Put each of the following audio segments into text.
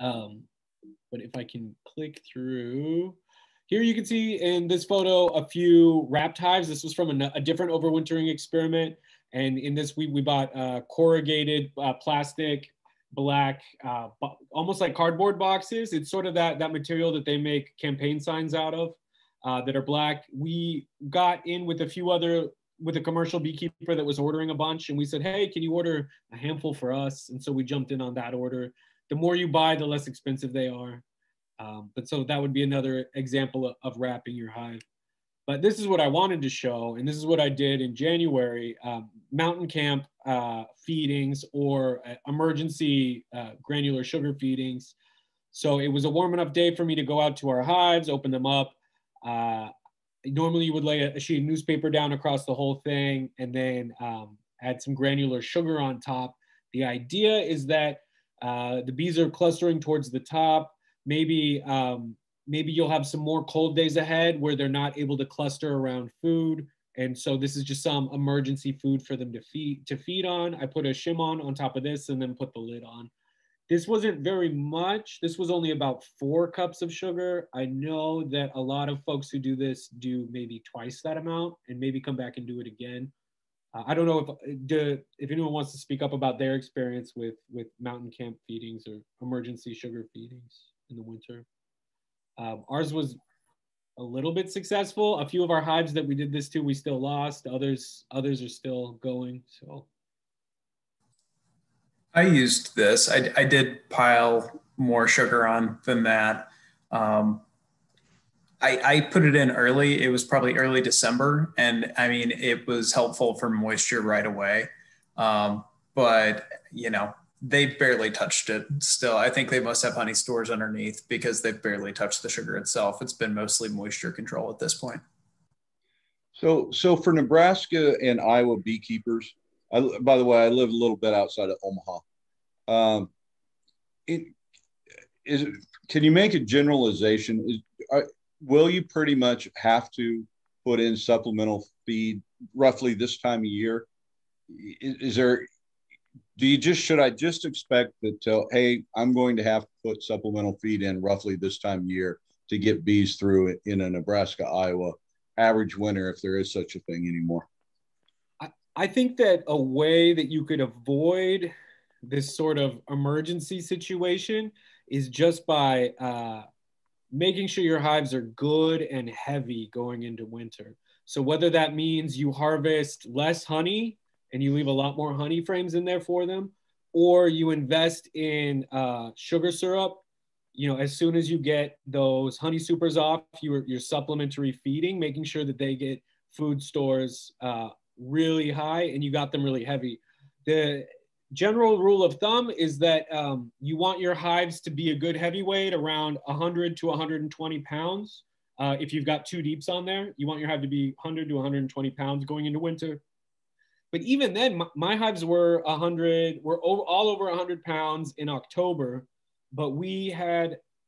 Um, but if I can click through, here you can see in this photo a few wrapped hives. This was from a different overwintering experiment. And in this, we bought corrugated plastic, black, almost like cardboard boxes. It's sort of that material that they make campaign signs out of that are black. We got in with with a commercial beekeeper that was ordering a bunch. And we said, hey, can you order a handful for us? And so we jumped in on that order. The more you buy, the less expensive they are. But so that would be another example of wrapping your hive. But this is what I wanted to show, and this is what I did in January, mountain camp feedings or emergency granular sugar feedings. So it was a warm enough day for me to go out to our hives, open them up. Normally you would lay a sheet of newspaper down across the whole thing and then add some granular sugar on top. The idea is that the bees are clustering towards the top. Maybe you'll have some more cold days ahead where they're not able to cluster around food. And so this is just some emergency food for them to feed on. I put a shim on top of this and then put the lid on. This wasn't very much. This was only about 4 cups of sugar. I know that a lot of folks who do this do maybe twice that amount and maybe come back and do it again. I don't know if anyone wants to speak up about their experience with mountain camp feedings or emergency sugar feedings in the winter. Ours was a little bit successful. A few of our hives that we did this to, we still lost. Others are still going. So I used this. I did pile more sugar on than that. I put it in early. It was probably early December. And I mean, it was helpful for moisture right away. But, you know, they barely touched it still. I think they must have honey stores underneath because they've barely touched the sugar itself. It's been mostly moisture control at this point. So for Nebraska and Iowa beekeepers, by the way, I live a little bit outside of Omaha. Can you make a generalization? Will you pretty much have to put in supplemental feed roughly this time of year? Should I just expect that, hey, I'm going to have to put supplemental feed in roughly this time of year to get bees through it in a Nebraska, Iowa average winter, if there is such a thing anymore? I think that a way that you could avoid this sort of emergency situation is just by making sure your hives are good and heavy going into winter. So whether that means you harvest less honey and you leave a lot more honey frames in there for them, or you invest in sugar syrup, you know, as soon as you get those honey supers off, your supplementary feeding, making sure that they get food stores really high and you got them really heavy. The general rule of thumb is that you want your hives to be a good heavyweight, around 100 to 120 pounds. If you've got 2 deeps on there, you want your hive to be 100 to 120 pounds going into winter. But even then, my hives were all over 100 pounds in October. But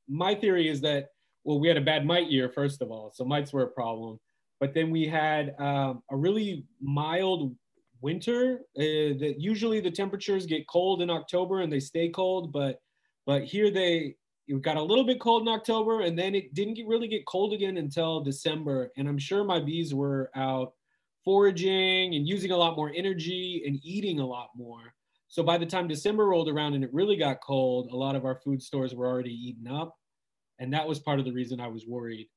my theory is that, well, we had a bad mite year, first of all. So mites were a problem. But then we had a really mild winter. That usually the temperatures get cold in October and they stay cold. But here it got a little bit cold in October, and then it didn't really get cold again until December. And I'm sure my bees were out foraging and using a lot more energy and eating a lot more. So by the time December rolled around and it really got cold, a lot of our food stores were already eaten up. And that was part of the reason I was worried.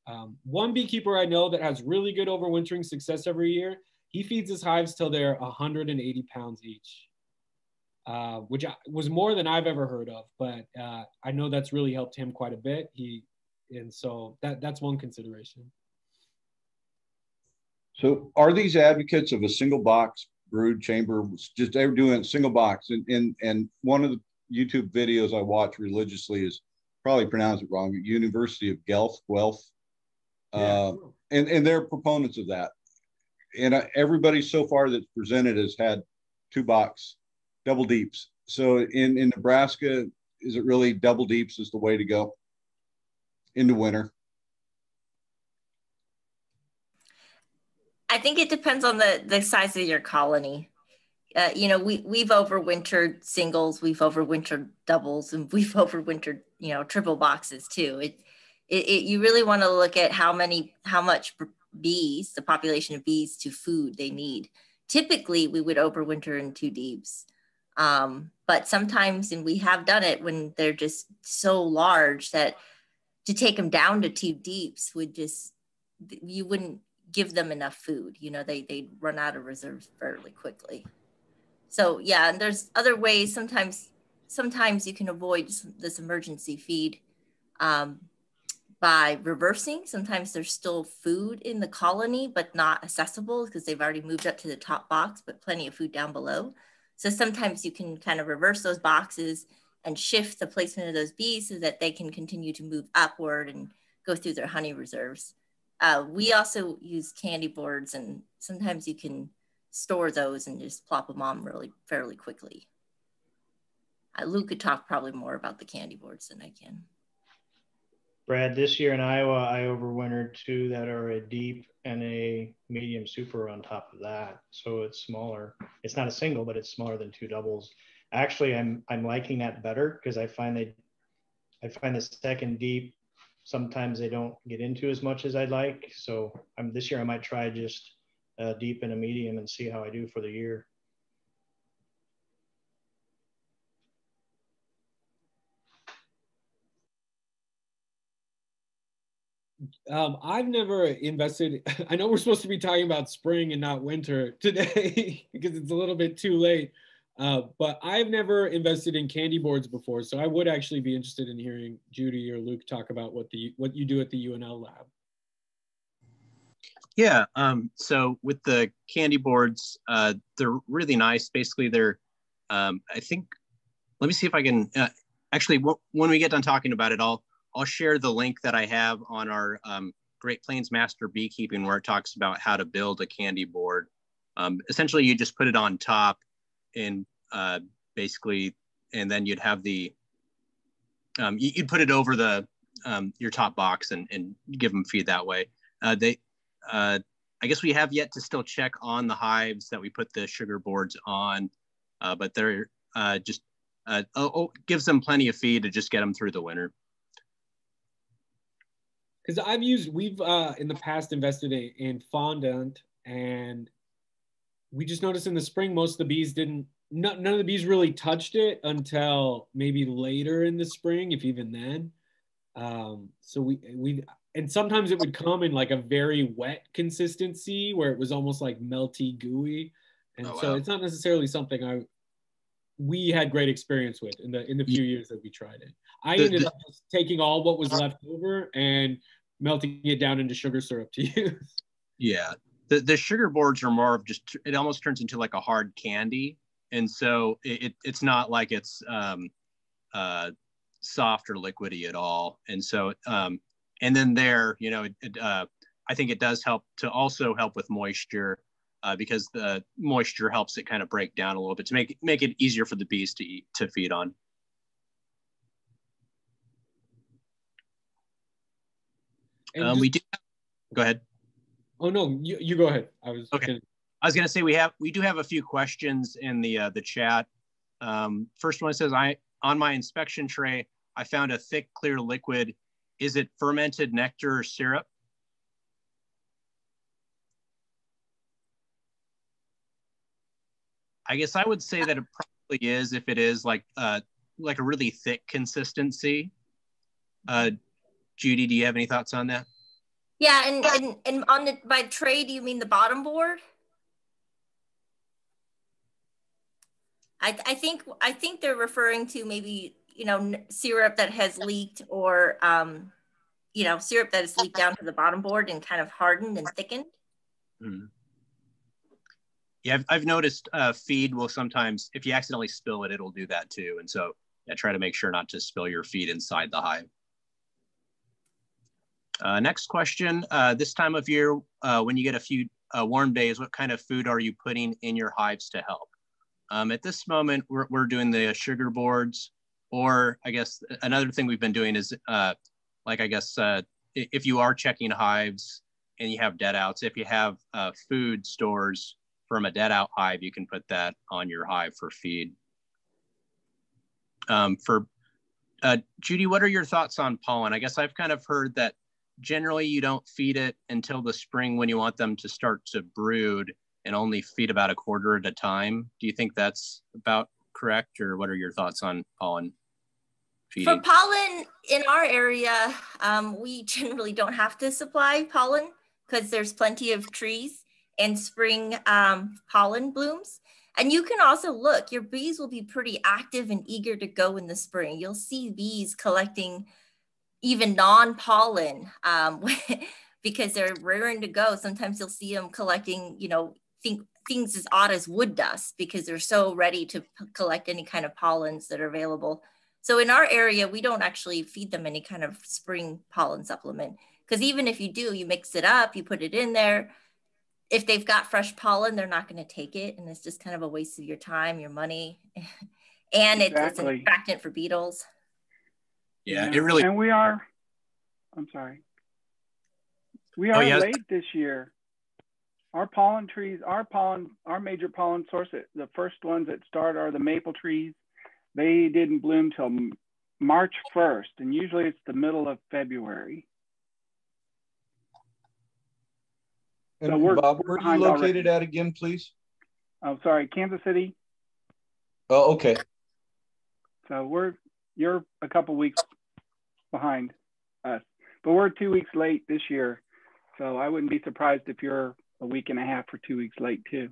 One beekeeper I know that has really good overwintering success every year, he feeds his hives till they're 180 pounds each, which was more than I've ever heard of. But I know that's really helped him quite a bit. And so that's one consideration. So are these advocates of a single box brood chamber? Just they're doing a single box. And one of the YouTube videos I watch religiously is, probably pronounced it wrong, University of Guelph. And they're proponents of that. And everybody so far that's presented has had 2 box double deeps. So in Nebraska, is it really double deeps is the way to go into winter? I think it depends on the size of your colony. You know, we've overwintered singles, we've overwintered doubles, and we've overwintered, you know, triple boxes too. You really want to look at how much bees, the population of bees to food they need. Typically, we would overwinter in 2 deeps. But sometimes, and we have done it when they're just so large that to take them down to 2 deeps would just, you wouldn't give them enough food. You know, they'd run out of reserves fairly quickly. So yeah, and there's other ways. Sometimes you can avoid this emergency feed by reversing. Sometimes there's still food in the colony, but not accessible because they've already moved up to the top box, but plenty of food down below. So sometimes you can kind of reverse those boxes and shift the placement of those bees so that they can continue to move upward and go through their honey reserves. We also use candy boards, and sometimes you can store those and just plop them on fairly quickly. Luke could talk probably more about the candy boards than I can. Brad, this year in Iowa, I overwintered 2 that are a deep and a medium super on top of that. So it's smaller. It's not a single, but it's smaller than 2 doubles. Actually, I'm liking that better because I find the second deep, sometimes they don't get into as much as I'd like. So this year I might try just a deep and a medium and see how I do for the year. I've never invested. I know we're supposed to be talking about spring and not winter today because it's a little bit too late. But I've never invested in candy boards before, so I would actually be interested in hearing Judy or Luke talk about what you do at the UNL lab. Yeah, so with the candy boards, they're really nice. Basically, they're, I think, let me see if I can, actually, when we get done talking about it, I'll share the link that I have on our Great Plains Master Beekeeping, where it talks about how to build a candy board. Essentially, you just put it on top and basically, and then you'd have the, you'd put it over the your top box and give them feed that way. I guess we have yet to still check on the hives that we put the sugar boards on, but they're just gives them plenty of feed to just get them through the winter. Because we've in the past invested in fondant, and we just noticed in the spring most of the bees none of the bees really touched it until maybe later in the spring, if even then. So we and sometimes it would come in like a very wet consistency where it was almost like melty, gooey, and so it's not necessarily something we had great experience with in the few years that we tried it. I ended up just taking all what was left over and melting it down into sugar syrup to use. Yeah, the sugar boards are more of just, it almost turns into like a hard candy, and so it's not like it's soft or liquidy at all. And so and then there, you know, I think it does help with moisture, because the moisture helps it kind of break down a little bit to make it easier for the bees to feed on. We do. Go ahead. Oh no, you go ahead. I was okay. I was going to say we do have a few questions in the chat. First one says, on my inspection tray, I found a thick, clear liquid. Is it fermented nectar or syrup? I guess I would say that it probably is, if it is like a really thick consistency. Judy, do you have any thoughts on that? Yeah, and on by tray, do you mean the bottom board? I think they're referring to maybe, you know, syrup that has leaked, or you know, syrup that has leaked down to the bottom board and kind of hardened and thickened. Mm-hmm. Yeah, I've noticed feed will sometimes, if you accidentally spill it, it'll do that too. And so yeah, try to make sure not to spill your feed inside the hive. Next question, this time of year, when you get a few warm days, what kind of food are you putting in your hives to help? At this moment, we're doing the sugar boards, or I guess another thing we've been doing is, if you are checking hives and you have dead outs, if you have food stores, from a dead out hive, you can put that on your hive for feed. Judy, what are your thoughts on pollen? I guess I've kind of heard that generally you don't feed it until the spring when you want them to start to brood, and only feed about a quarter at a time. Do you think that's about correct, or what are your thoughts on pollen feeding? For pollen in our area, we generally don't have to supply pollen because there's plenty of trees and spring pollen blooms. And you can also look, your bees will be pretty active and eager to go in the spring. You'll see bees collecting even non-pollen because they're raring to go. Sometimes you'll see them collecting, you know, things as odd as wood dust because they're so ready to collect any kind of pollens that are available. So in our area, we don't actually feed them any kind of spring pollen supplement, because even if you do, you mix it up, you put it in there. If they've got fresh pollen, they're not going to take it. And it's just kind of a waste of your time, your money. And exactly. It's an attractant for beetles. Yeah, it really. And we are late this year. Our pollen trees, our major pollen source, the first ones that start are the maple trees. They didn't bloom till March 1st, and usually it's the middle of February. And so Bob, where are you located at again, please? I'm sorry, Kansas City. Oh, okay. So you're a couple weeks behind us, but we're 2 weeks late this year. So I wouldn't be surprised if you're a week and a half or 2 weeks late too.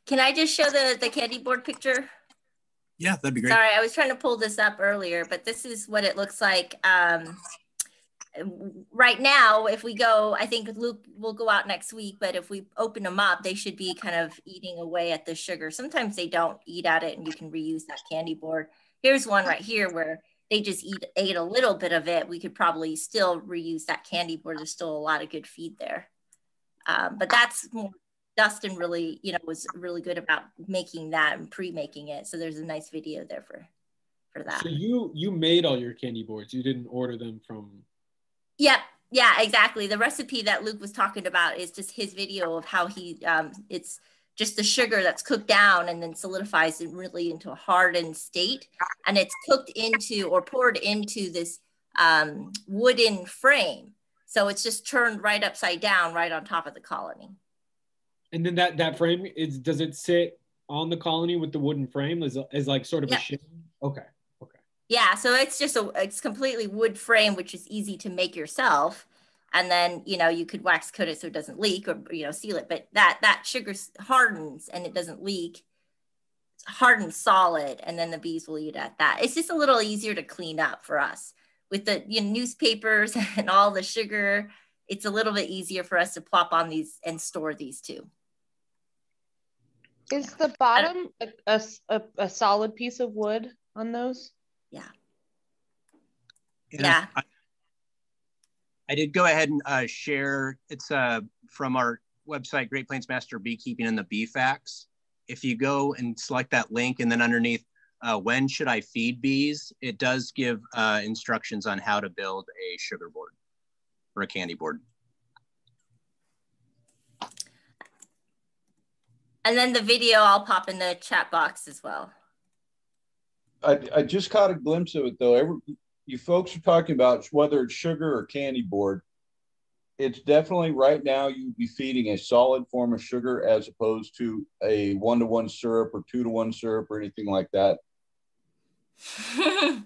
Can I just show the candy board picture? Yeah, that'd be great. Sorry, I was trying to pull this up earlier, but this is what it looks like. Right now, if we go, I think Luke will go out next week, but if we open them up, they should be kind of eating away at the sugar. Sometimes they don't eat at it and you can reuse that candy board. Here's one right here where they just ate a little bit of it. We could probably still reuse that candy board. There's still a lot of good feed there. But that's more, Dustin really, was really good about making that and pre-making it. So there's a nice video there for that. So you made all your candy boards. You didn't order them from. Yep. Yeah, exactly. The recipe that Luke was talking about is just his video of how he, it's just the sugar that's cooked down and then solidifies it really into a hardened state. And it's cooked into or poured into this wooden frame. So it's just turned right upside down, right on top of the colony. And then that frame does it sit on the colony with the wooden frame as like sort of a shim? Okay. Yeah, so it's completely wood frame, which is easy to make yourself. And then, you could wax coat it so it doesn't leak or, seal it. But that sugar hardens and it doesn't leak. It's hardened solid. And then the bees will eat at that. It's just a little easier to clean up for us. With the newspapers and all the sugar, it's a little bit easier for us to plop on these and store these too. Is the bottom a solid piece of wood on those? Yeah. Yeah. I did go ahead and share. It's from our website, Great Plains Master Beekeeping and the Bee Facts. If you go and select that link and then underneath, when should I feed bees? It does give instructions on how to build a sugar board or a candy board. And then the video I'll pop in the chat box as well. I just caught a glimpse of it though. You folks are talking about whether it's sugar or candy board. It's definitely right now you'd be feeding a solid form of sugar as opposed to a 1-to-1 syrup or 2-to-1 syrup or anything like that. I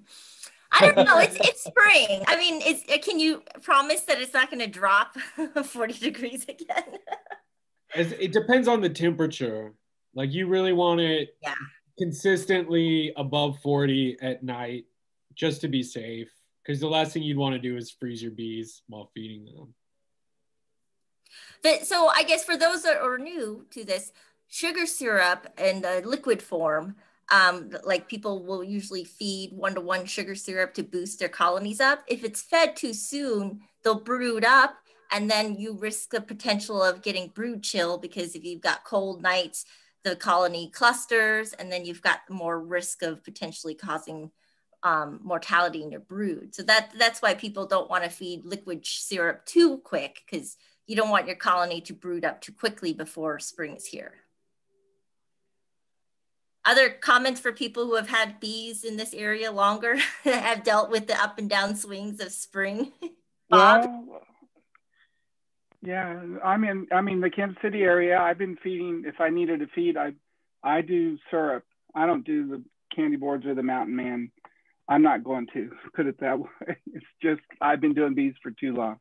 don't know. It's spring. I mean, can you promise that it's not going to drop 40 degrees again? It depends on the temperature. Like you really want it consistently above 40 at night just to be safe. Because the last thing you'd want to do is freeze your bees while feeding them. But so I guess for those that are new to this, sugar syrup in the liquid form, like people will usually feed 1-to-1 sugar syrup to boost their colonies up. If it's fed too soon, they'll brood up. And then you risk the potential of getting brood chill because if you've got cold nights, the colony clusters, and then you've got more risk of potentially causing mortality in your brood. So that's why people don't want to feed liquid syrup too quick because you don't want your colony to brood up too quickly before spring is here. Other comments for people who have had bees in this area longer, have dealt with the up and down swings of spring? Bob? Well, yeah, I'm in the Kansas City area. I've been feeding, if I needed to feed, I do syrup. I don't do the candy boards or the Mountain Man. I'm not going to put it that way. It's just, I've been doing bees for too long.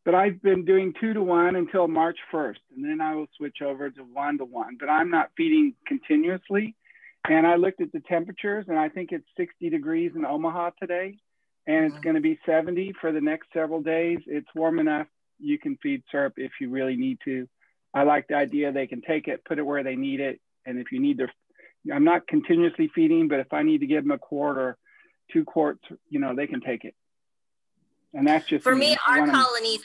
But I've been doing 2-to-1 until March 1st, and then I will switch over to 1-to-1. But I'm not feeding continuously. And I looked at the temperatures, and I think it's 60 degrees in Omaha today, and it's going to be 70 for the next several days. It's warm enough. You can feed syrup if you really need to. I like the idea they can take it, put it where they need it. And if you need to, I'm not continuously feeding, but if I need to give them a quart or 2 quarts, you know, they can take it. And that's just for me, our colonies,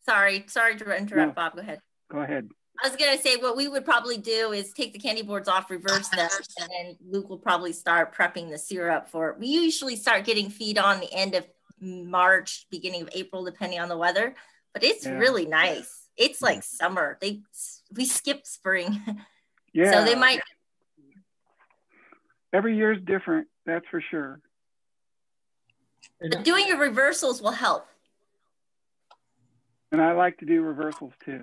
sorry to interrupt, Bob, go ahead. Go ahead. I was gonna say what we would probably do is take the candy boards off, reverse them, and then Luke will probably start prepping the syrup for it. We usually start getting feed on the end of March, beginning of April, depending on the weather, but it's really nice. It's like summer. We skip spring. Yeah. So they might. Every year is different, that's for sure. But doing your reversals will help. And I like to do reversals too.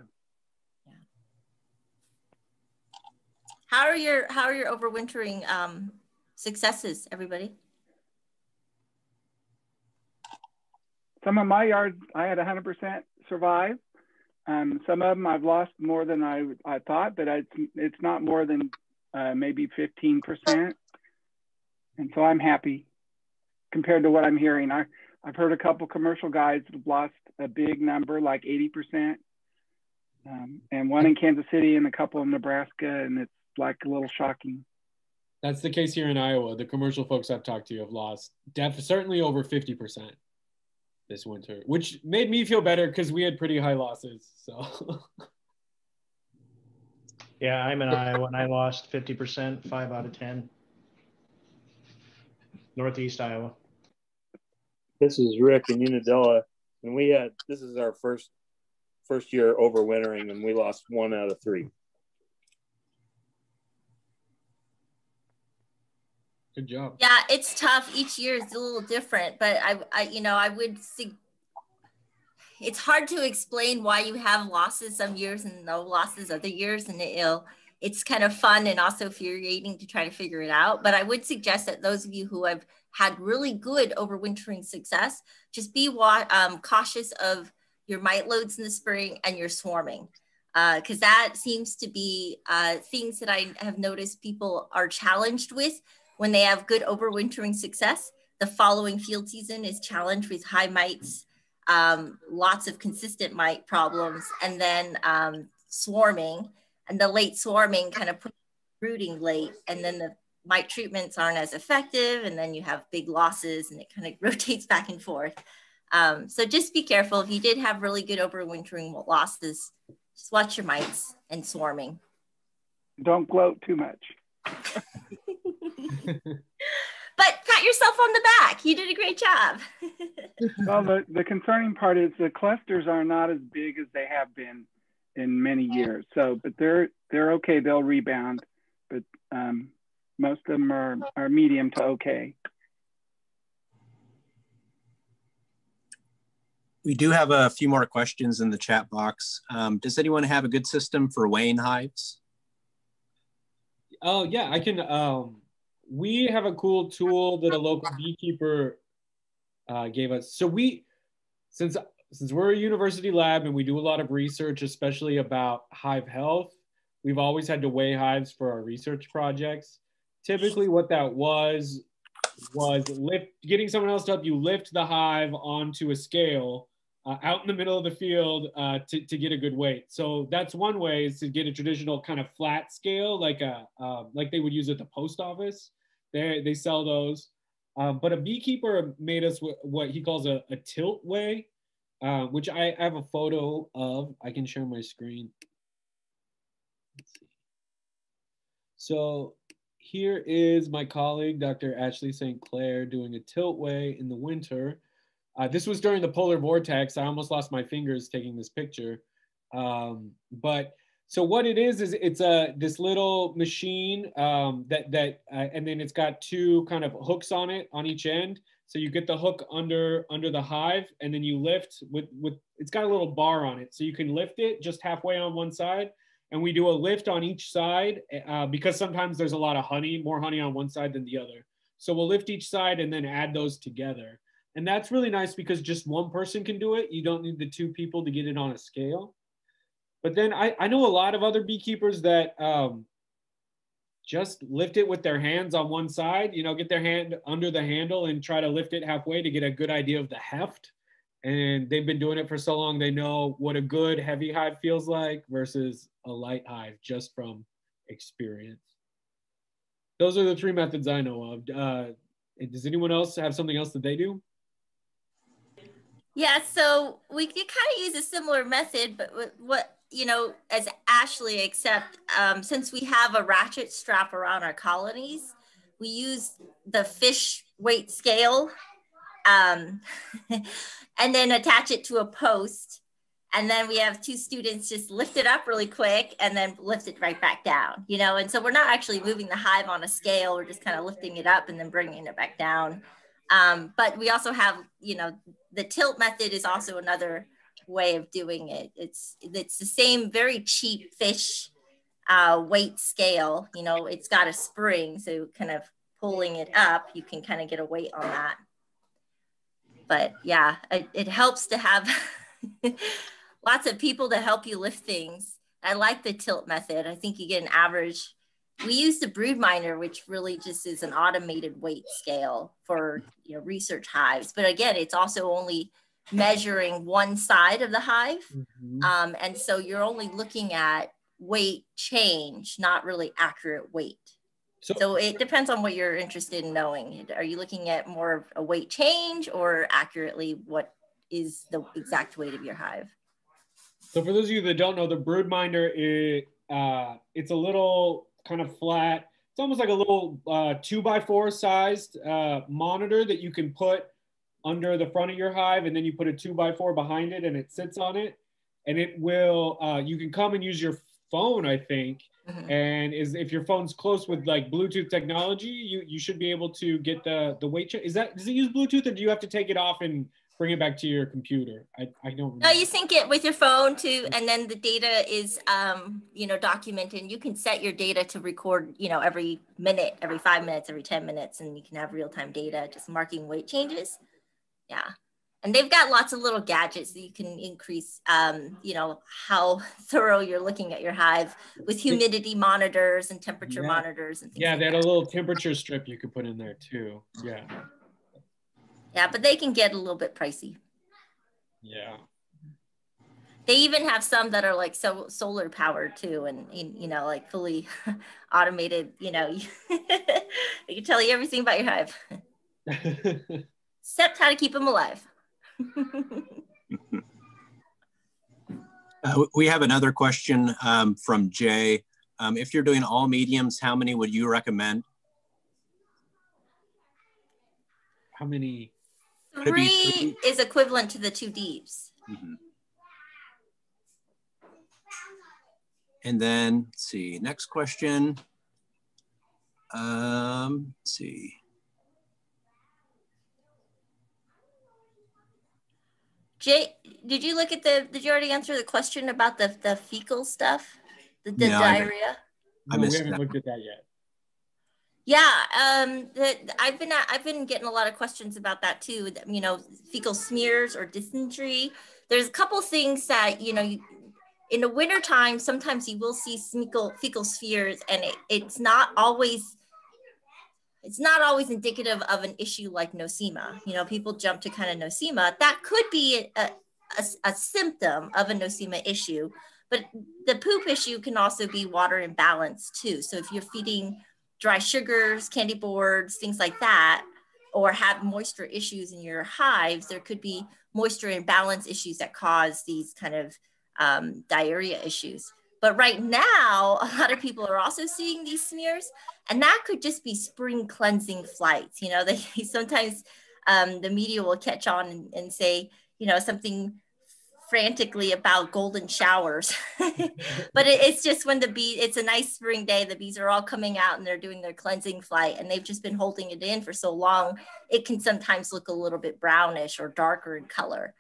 Yeah. How are your overwintering successes, everybody? Some of my yards, I had 100% survive. Some of them I've lost more than I thought, but it's not more than maybe 15%. And so I'm happy compared to what I'm hearing. I've heard a couple commercial guys that have lost a big number, like 80%. And one in Kansas City and a couple in Nebraska, and it's like a little shocking. That's the case here in Iowa. The commercial folks I've talked to have lost certainly over 50% this winter, which made me feel better because we had pretty high losses. So yeah, I'm in Iowa and I lost 50%, 5 out of 10. Northeast Iowa. This is Rick in Unadilla, and this is our first year overwintering, and we lost 1 out of 3. Good job. Yeah, it's tough. Each year is a little different, but I would see. It's hard to explain why you have losses some years and no losses other years, and it's kind of fun and also infuriating to try to figure it out. But I would suggest that those of you who have had really good overwintering success, just be cautious of your mite loads in the spring and your swarming, because that seems to be things that I have noticed people are challenged with when they have good overwintering success. The following field season is challenged with high mites, lots of consistent mite problems, and then swarming. And the late swarming kind of puts brooding late, and then the mite treatments aren't as effective, and then you have big losses, and it kind of rotates back and forth. So just be careful. If you did have really good overwintering losses, just watch your mites and swarming. Don't gloat too much. But pat yourself on the back. You did a great job. Well, the concerning part is the clusters are not as big as they have been in many years. So, but they're okay. They'll rebound. But most of them are medium to okay. We do have a few more questions in the chat box. Does anyone have a good system for weighing hives? Oh yeah, I can. We have a cool tool that a local beekeeper gave us. So since we're a university lab and we do a lot of research, especially about hive health, we've always had to weigh hives for our research projects. Typically what that was getting someone else to help you lift the hive onto a scale out in the middle of the field to get a good weight. So that's one way, is to get a traditional kind of flat scale, like they would use at the post office. They sell those. But a beekeeper made us what he calls a tilt weigh, which I have a photo of. I can share my screen. Let's see. So here is my colleague, Dr. Ashley St. Clair, doing a tilt weigh in the winter. This was during the polar vortex. I almost lost my fingers taking this picture. But so what it is it's this little machine and then it's got two kind of hooks on it on each end. So you get the hook under the hive, and then you lift with it's got a little bar on it, so you can lift it just halfway on one side. And we do a lift on each side because sometimes there's a lot of honey, more honey on one side than the other. So we'll lift each side and then add those together. And that's really nice because just one person can do it. You don't need the two people to get it on a scale. But then I know a lot of other beekeepers that just lift it with their hands on one side, get their hand under the handle and try to lift it halfway to get a good idea of the heft. And they've been doing it for so long, they know what a good heavy hive feels like versus a light hive just from experience. Those are the three methods I know of. Does anyone else have something else that they do? Yeah, so we could kind of use a similar method, but what, as Ashley, except since we have a ratchet strap around our colonies, we use the fish weight scale and then attach it to a post. And then we have two students just lift it up really quick and then lift it right back down, and so we're not actually moving the hive on a scale. We're just kind of lifting it up and then bringing it back down. But we also have, the tilt method is also another way of doing it. It's the same very cheap fish weight scale. It's got a spring, so kind of pulling it up, you can kind of get a weight on that. But yeah, it helps to have lots of people to help you lift things. I like the tilt method. I think you get an average. We use the broodminder, which really just is an automated weight scale for research hives. But again, it's also only measuring one side of the hive. Mm-hmm. And so you're only looking at weight change, not really accurate weight. So it depends on what you're interested in knowing. Are you looking at more of a weight change or accurately what is the exact weight of your hive? So for those of you that don't know, the broodminder it's a little kind of flat. It's almost like a little 2x4 sized monitor that you can put under the front of your hive, and then you put a 2x4 behind it and it sits on it, and it will you can come and use your phone, I think. Mm-hmm. And if your phone's close with like Bluetooth technology, you should be able to get the weight check. Does it use Bluetooth, or do you have to take it off and bring it back to your computer? I don't remember. No, you sync it with your phone too, and then the data is documented. You can set your data to record every minute, every 5 minutes, every 10 minutes, and you can have real-time data just marking weight changes. Yeah. And they've got lots of little gadgets that you can increase, how thorough you're looking at your hive with humidity monitors and temperature monitors and things like like they had a little temperature strip you could put in there too. Yeah. Yeah, but they can get a little bit pricey. Yeah. They even have some that are like solar powered too, and like fully automated. They can tell you everything about your hive, except how to keep them alive. We have another question from Jay. If you're doing all mediums, how many would you recommend? How many? Three is equivalent to the 2 deeps. Mm-hmm. And then, let's see, next question. Let's see. Jay, did you already answer the question about the fecal stuff? The diarrhea? We haven't looked at that yet. Yeah, I've been getting a lot of questions about that too. Fecal smears or dysentery. There's a couple things that in the wintertime, sometimes you will see fecal spheres, and it's not always indicative of an issue like nosema. People jump to kind of nosema. That could be a symptom of a nosema issue, but the poop issue can also be water imbalance too. So if you're feeding dry sugars, candy boards, things like that, or have moisture issues in your hives, there could be moisture imbalance issues that cause these kind of diarrhea issues. But right now, a lot of people are also seeing these smears, and that could just be spring cleansing flights. They sometimes the media will catch on and say, you know, something frantically about golden showers. But it's just when it's a nice spring day, the bees are all coming out and they're doing their cleansing flight, and they've just been holding it in for so long, it can sometimes look a little bit brownish or darker in color.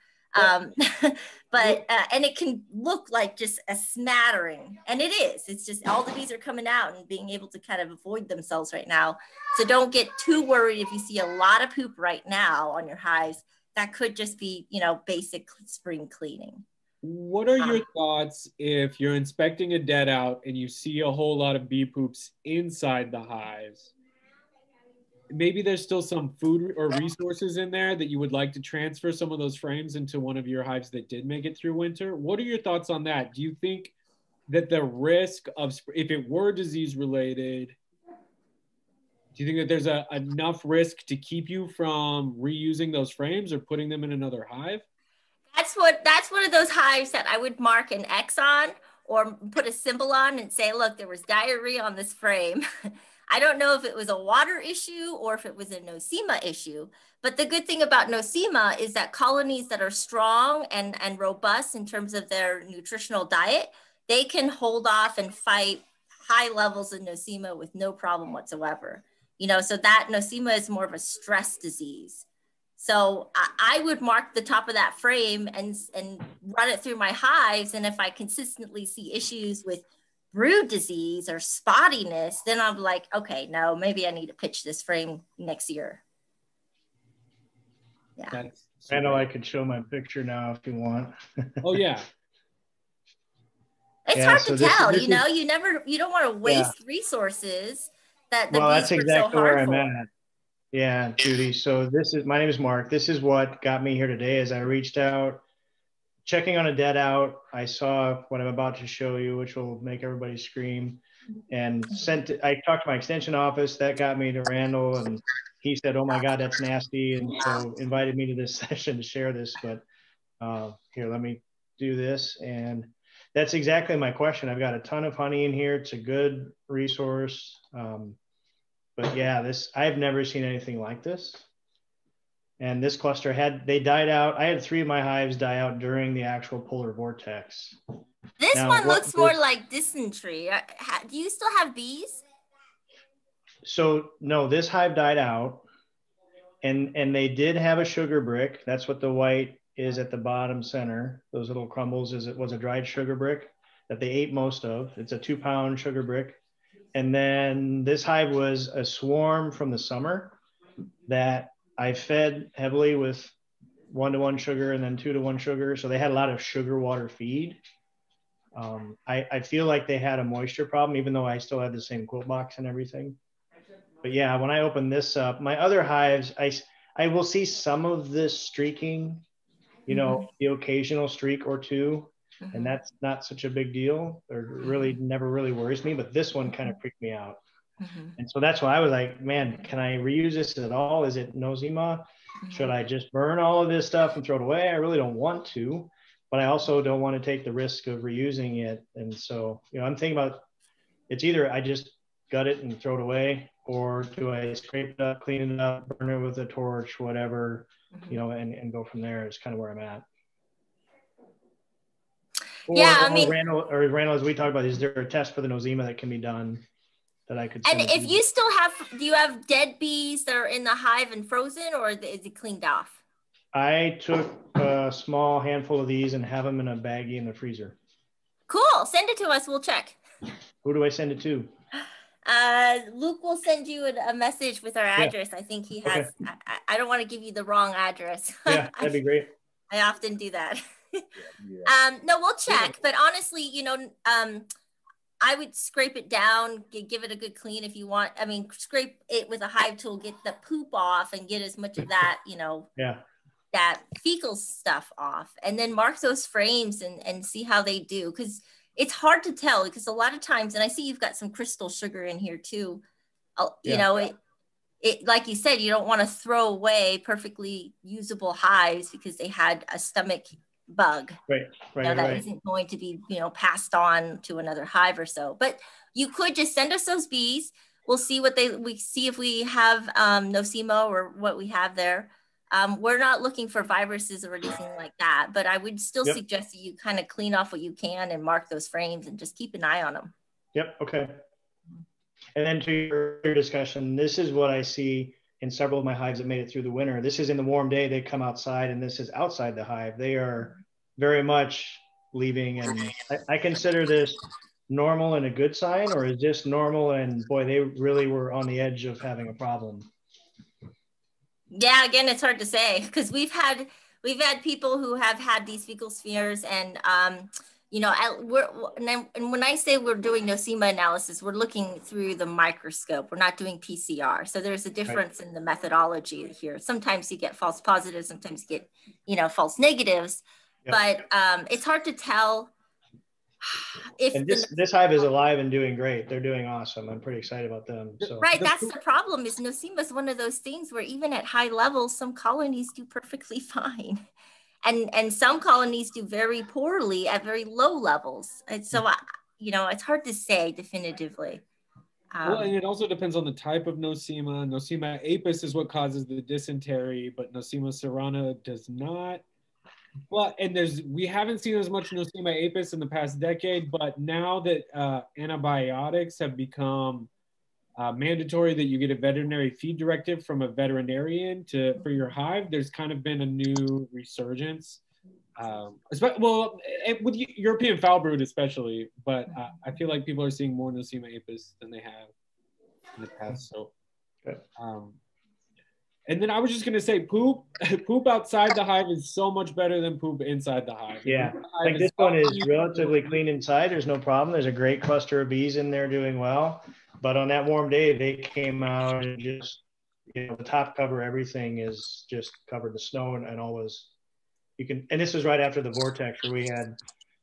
But and it can look like just a smattering, and it is. It's just all the bees are coming out and being able to kind of avoid themselves right now. So don't get too worried if you see a lot of poop right now on your hives. That could just be, you know, basic spring cleaning. What are your thoughts if you're inspecting a dead out and you see a whole lot of bee poops inside the hives? Maybe there's still some food or resources in there that you would like to transfer some of those frames into one of your hives that did make it through winter. What are your thoughts on that? Do you think that the risk of, if it were disease related, do you think that there's enough risk to keep you from reusing those frames or putting them in another hive? That's one of those hives that I would mark an X on or put a symbol on and say, look, there was diarrhea on this frame. I don't know if it was a water issue or if it was a nosema issue, but the good thing about nosema is that colonies that are strong and robust in terms of their nutritional diet, they can hold off and fight high levels of nosema with no problem whatsoever. You know, so that nosema is more of a stress disease. So I would mark the top of that frame and run it through my hives. And if I consistently see issues with brood disease or spottiness, then I'm like, okay, no, maybe I need to pitch this frame next year. Yeah. I know I could show my picture now if you want. Oh yeah. It's hard to tell, you know, you don't want to waste resources that the bees that's exactly so where hard I'm at. Yeah, Judy. So my name is Mark. This is what got me here today is I reached out, checking on a dead out. I saw what I'm about to show you, which will make everybody scream, and I talked to my extension office. That got me to Randall, and he said, oh my God, that's nasty. And so invited me to this session to share this, but here, let me do this. And that's exactly my question. I've got a ton of honey in here. It's a good resource. But yeah, I've never seen anything like this. And this cluster they died out. I had 3 of my hives die out during the actual polar vortex. This one looks more like dysentery. Do you still have bees? So no, this hive died out, and they did have a sugar brick. That's what the white is at the bottom center. Those little crumbles it was a dried sugar brick that they ate most of. It's a 2-pound sugar brick. And then this hive was a swarm from the summer that I fed heavily with 1-to-1 sugar and then 2-to-1 sugar. So they had a lot of sugar water feed. I feel like they had a moisture problem, even though I still had the same quilt box and everything. But yeah, when I open this up, my other hives, I will see some of this streaking, you know, the occasional streak or two. And that's not such a big deal, or really never really worries me, but this one kind of freaked me out. And so that's why I was like, man, can I reuse this at all? Is it nosema? Should I just burn all of this stuff and throw it away? I really don't want to, but I also don't want to take the risk of reusing it. And so, you know, I'm thinking about, it's either I just gut it and throw it away, or do I scrape it up, clean it up, burn it with a torch, whatever, you know, and go from there is kind of where I'm at. I mean, Randall, as we talked about, is there a test for the nosema that can be done that I could? And if you still do you have dead bees that are in the hive and frozen, or is it cleaned off? I took a small handful of these and have them in a baggie in the freezer. Cool. Send it to us. We'll check. Who do I send it to? Luke will send you a message with our address. I think he has. Okay. I don't want to give you the wrong address. Yeah, that'd be great. I often do that. No, we'll check. But honestly, you know, I would scrape it down, give it a good clean if you want. I mean, scrape it with a hive tool, get the poop off and get as much of that, you know, that fecal stuff off. And then mark those frames and see how they do. Because it's hard to tell, because a lot of times, and I see you've got some crystal sugar in here too, you know, it like you said, you don't want to throw away perfectly usable hives because they had a stomach bug. That isn't going to be, you know, passed on to another hive or so. But you could just send us those bees. We'll see we see if we have nosema or what we have there. We're not looking for viruses or anything like that, but I would still Yep. suggest that you kind of clean off what you can and mark those frames and just keep an eye on them. Yep. Okay. And then to your discussion, this is what I see in several of my hives that made it through the winter. This is in the warm day, they come outside, and this is outside the hive. They are very much leaving. And I consider this normal and a good sign, or is this normal and boy, they really were on the edge of having a problem? Yeah, again, it's hard to say because we've had people who have had these fecal spheres, and you know, and when I say we're doing nosema analysis, we're looking through the microscope. We're not doing PCR, so there's a difference in the methodology here. Sometimes you get false positives, sometimes you get, you know, false negatives, but it's hard to tell. If this hive is alive and doing great. They're doing awesome. I'm pretty excited about them. So. Right, that's the problem. Is nosema is one of those things where even at high levels, some colonies do perfectly fine, and some colonies do very poorly at very low levels. And so, you know, it's hard to say definitively. Well, and it also depends on the type of nosema. Nosema apis is what causes the dysentery, but Nosema serrana does not. Well, and we haven't seen as much Nosema apis in the past decade, but now that antibiotics have become mandatory, that you get a veterinary feed directive from a veterinarian for your hive, there's kind of been a new resurgence. Well, with European foul brood especially, but I feel like people are seeing more Nosema apis than they have in the past. So. And then I was just gonna say, poop outside the hive is so much better than poop inside the hive. Yeah, like this one is relatively clean inside. There's no problem. There's a great cluster of bees in there doing well. But on that warm day, they came out and just, you know, the top cover, everything is just covered with snow and always, you can, and this was right after the vortex where we had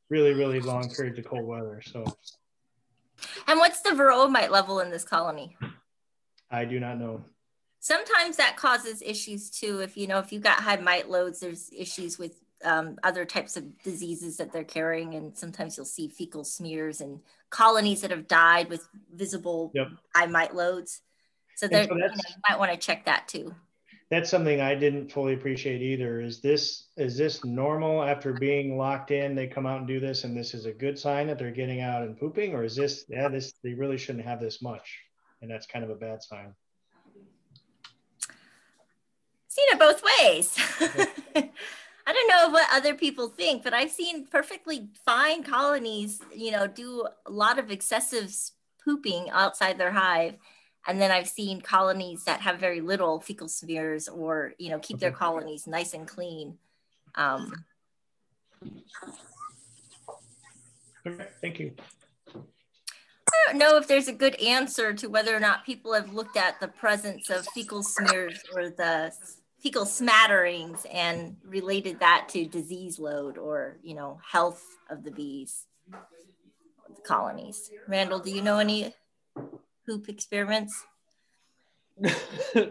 really, really long periods of cold weather. So. And what's the Varroa mite level in this colony? I do not know. Sometimes that causes issues too. If you've got high mite loads, there's issues with other types of diseases that they're carrying. And sometimes you'll see fecal smears and colonies that have died with visible high mite loads. So, you might want to check that too. That's something I didn't fully appreciate either. Is this normal after being locked in? They come out and do this, and this is a good sign that they're getting out and pooping, or is this they really shouldn't have this much, and that's kind of a bad sign. Seen it both ways. I don't know what other people think, but I've seen perfectly fine colonies, you know, do a lot of excessive pooping outside their hive. And then I've seen colonies that have very little fecal smears, or, you know, keep their colonies nice and clean. Okay, thank you. I don't know if there's a good answer to whether or not people have looked at the presence of fecal smears or the fecal smatterings and related that to disease load or, you know, health of the bees, the colonies. Randall, do you know any poop experiments?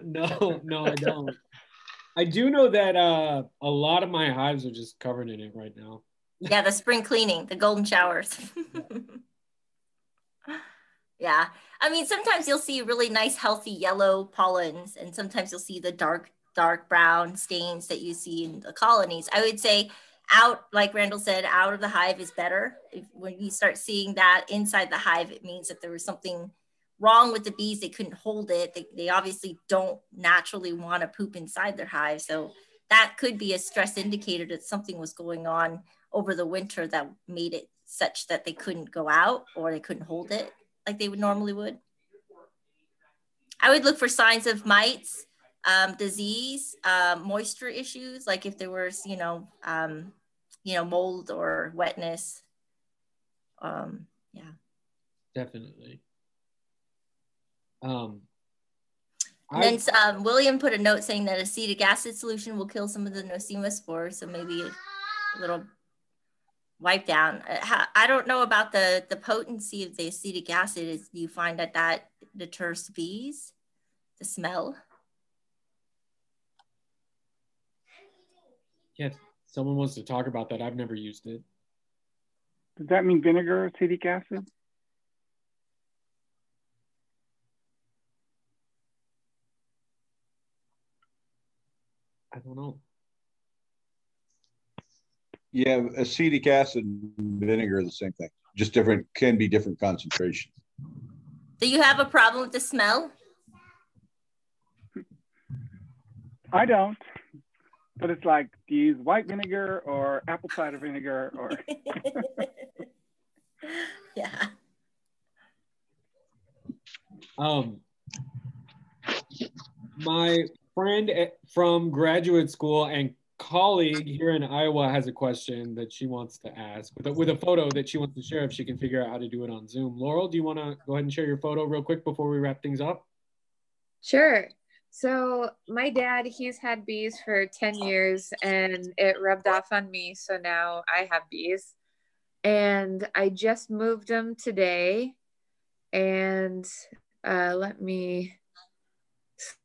No, I don't. I do know that a lot of my hives are just covered in it right now. Yeah, the spring cleaning, the golden showers. Yeah, I mean, sometimes you'll see really nice, healthy yellow pollens, and sometimes you'll see the dark brown stains that you see in the colonies. I would say out, like Randall said, out of the hive is better. When you start seeing that inside the hive, it means that there was something wrong with the bees. They couldn't hold it. They obviously don't naturally want to poop inside their hive. So that could be a stress indicator that something was going on over the winter that made it such that they couldn't go out or they couldn't hold it like they would normally would. I would look for signs of mites, disease, moisture issues, like if there was, mold or wetness. Yeah. Definitely. And then William put a note saying that acetic acid solution will kill some of the nosema spores, so maybe a little wipe down. I don't know about the potency of the acetic acid. Do you find that deters bees, the smell? Yeah, someone wants to talk about that. I've never used it. Does that mean vinegar, acetic acid? I don't know. Yeah, acetic acid and vinegar are the same thing, just different, can be different concentrations. Do you have a problem with the smell? I don't, but it's like, do you use white vinegar or apple cider vinegar or? Yeah. My friend from graduate school and colleague here in Iowa has a question that she wants to ask with a photo that she wants to share if she can figure out how to do it on Zoom. Laurel, do you want to go ahead and share your photo real quick before we wrap things up? Sure. So my dad, he's had bees for 10 years and it rubbed off on me. So now I have bees and I just moved them today. And let me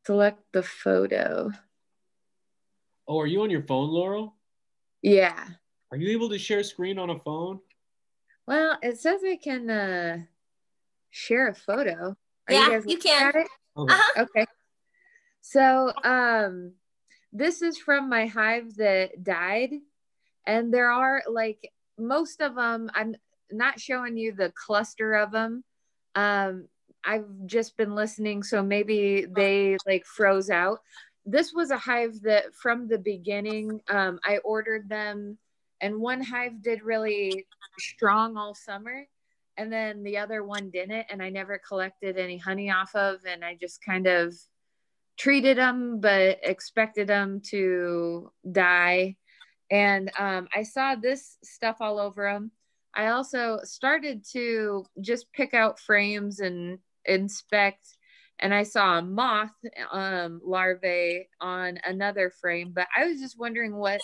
select the photo. Oh, are you on your phone, Laurel? Yeah. Are you able to share screen on a phone? Well, it says I can share a photo. Are Yeah, you guys you looking can. at it? Okay. Okay. So this is from my hive that died. And there are like most of them, I'm not showing you the cluster of them. I've just been listening, so maybe they like froze out. This was a hive that from the beginning, I ordered them, and one hive did really strong all summer, and then the other one didn't, and I never collected any honey off of, and I just kind of treated them, but expected them to die. And I saw this stuff all over them. I also started to just pick out frames and inspect, and I saw a moth larvae on another frame, but I was just wondering what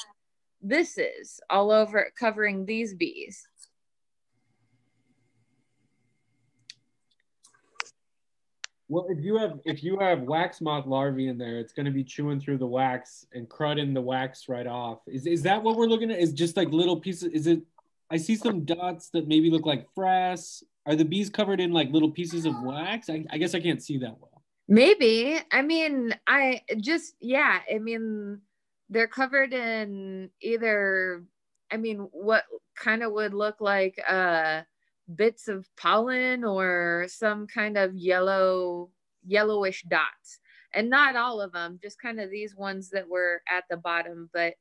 this is all over covering these bees. Well, if you have wax moth larvae in there, it's going to be chewing through the wax and crudding the wax right off. Is that what we're looking at? Is just like little pieces? Is it? I see some dots that maybe look like frass. Are the bees covered in like little pieces of wax? I guess I can't see that well. Maybe. I mean, yeah. I mean, they're covered in either. I mean, what kind of would look like bits of pollen or some kind of yellowish dots, and not all of them, just kind of these ones that were at the bottom. But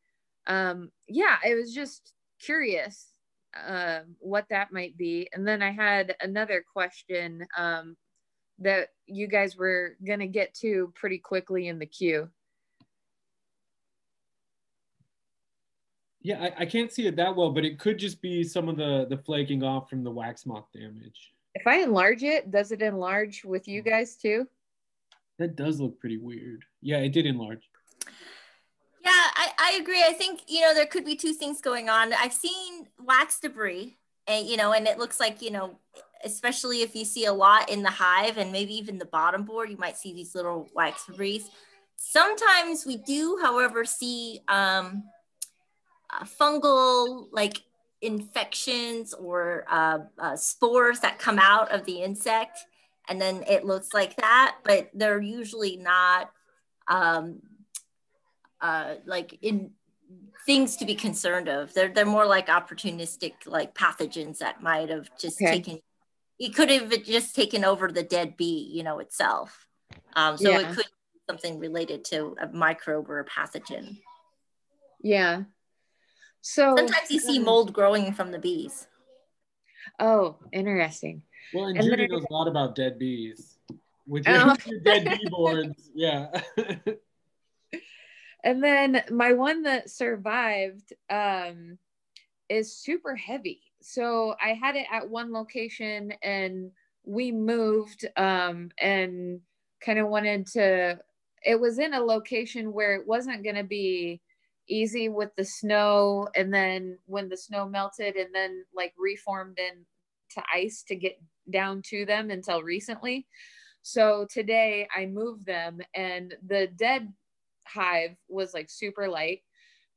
yeah, I was just curious what that might be. And then I had another question that you guys were gonna get to pretty quickly in the queue. Yeah, I can't see it that well, but it could just be some of the flaking off from the wax moth damage. If I enlarge it, does it enlarge with you guys too? That does look pretty weird. Yeah, it did enlarge. Yeah, I agree. I think, there could be two things going on. I've seen wax debris and, and it looks like, especially if you see a lot in the hive and maybe even the bottom board, you might see these little wax debris. Sometimes we do, however, see fungal like infections or spores that come out of the insect, and then it looks like that, but they're usually not like in things to be concerned of. They're more like opportunistic like pathogens that might have just taken. It could have just taken over the dead bee, itself. So it could be something related to a microbe or a pathogen. Yeah. So sometimes you see mold growing from the bees. Oh, interesting. Well, and Judy knows a lot about dead bees. With your dead bee boards, yeah. And then my one that survived is super heavy. So I had it at one location and we moved and kind of wanted to, it was in a location where it wasn't going to be easy with the snow, and then when the snow melted and then like reformed into ice to get down to them until recently. So today I moved them, and the dead hive was like super light,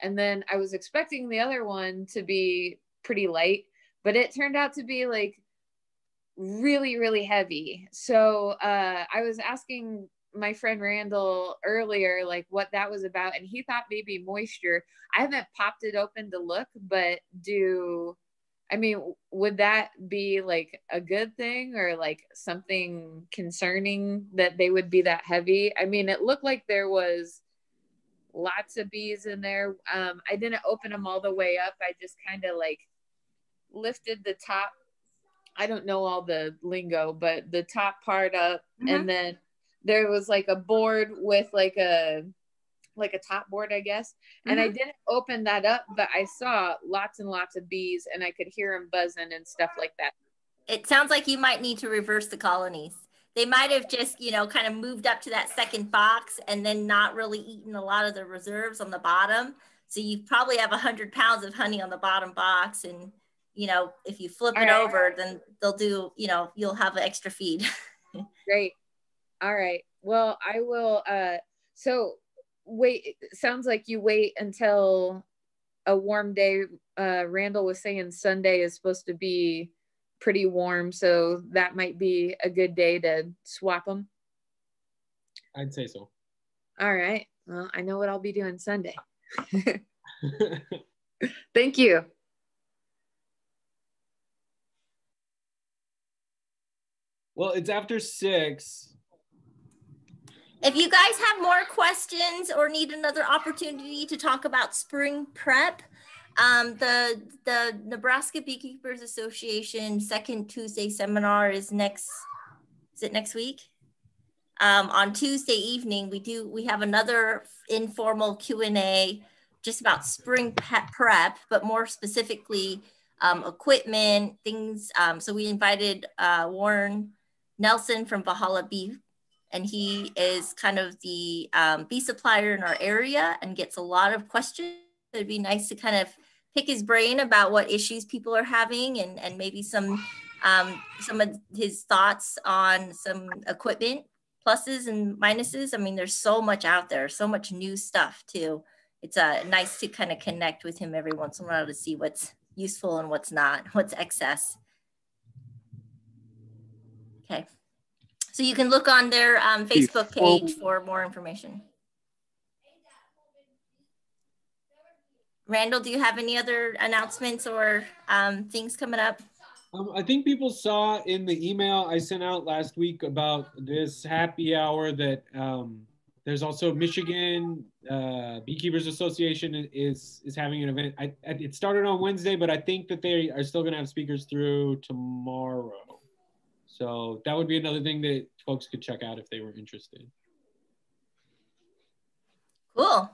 and then I was expecting the other one to be pretty light, but it turned out to be like really heavy. So I was asking my friend Randall earlier, like what that was about, and he thought maybe moisture. I haven't popped it open to look, but would that be like a good thing or like something concerning that they would be that heavy? I mean, it looked like there was lots of bees in there. I didn't open them all the way up. I just kind of like lifted the top. I don't know all the lingo, but the top part up, and then there was like a board with like a top board, I guess. And I didn't open that up, but I saw lots and lots of bees, and I could hear them buzzing and stuff like that. It sounds like you might need to reverse the colonies. They might have just, kind of moved up to that second box and then not really eaten a lot of the reserves on the bottom. So you probably have 100 pounds of honey on the bottom box. And, if you flip it over, then they'll do, you'll have an extra feed. Great. All right. Well, I will. So wait, it sounds like you wait until a warm day. Randall was saying Sunday is supposed to be pretty warm, so that might be a good day to swap them. I'd say so. All right. Well, I know what I'll be doing Sunday. Thank you. Well, it's after 6. If you guys have more questions or need another opportunity to talk about spring prep, the Nebraska Beekeepers Association second Tuesday seminar is next week? On Tuesday evening, we have another informal Q&A just about spring prep, but more specifically equipment, things. So we invited Warren Nelson from Valhalla Bee, and he is kind of the bee supplier in our area and gets a lot of questions. It'd be nice to kind of pick his brain about what issues people are having and maybe some of his thoughts on some equipment pluses and minuses. I mean, there's so much out there, so much new stuff too. It's nice to kind of connect with him every once in a while to see what's useful and what's not, what's excess. Okay. So you can look on their Facebook page for more information. Randall, do you have any other announcements or things coming up? I think people saw in the email I sent out last week about this happy hour that there's also Michigan Beekeepers Association is having an event. It started on Wednesday, but I think that they are still going to have speakers through tomorrow. So that would be another thing that folks could check out if they were interested. Cool.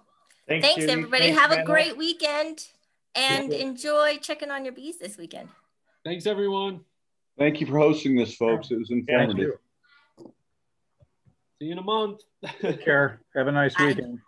Thanks everybody. Thanks, have Randall. A great weekend and enjoy checking on your bees this weekend. Thanks, everyone. Thank you for hosting this, folks. It was informative. See you in a month. Take care. Have a nice weekend.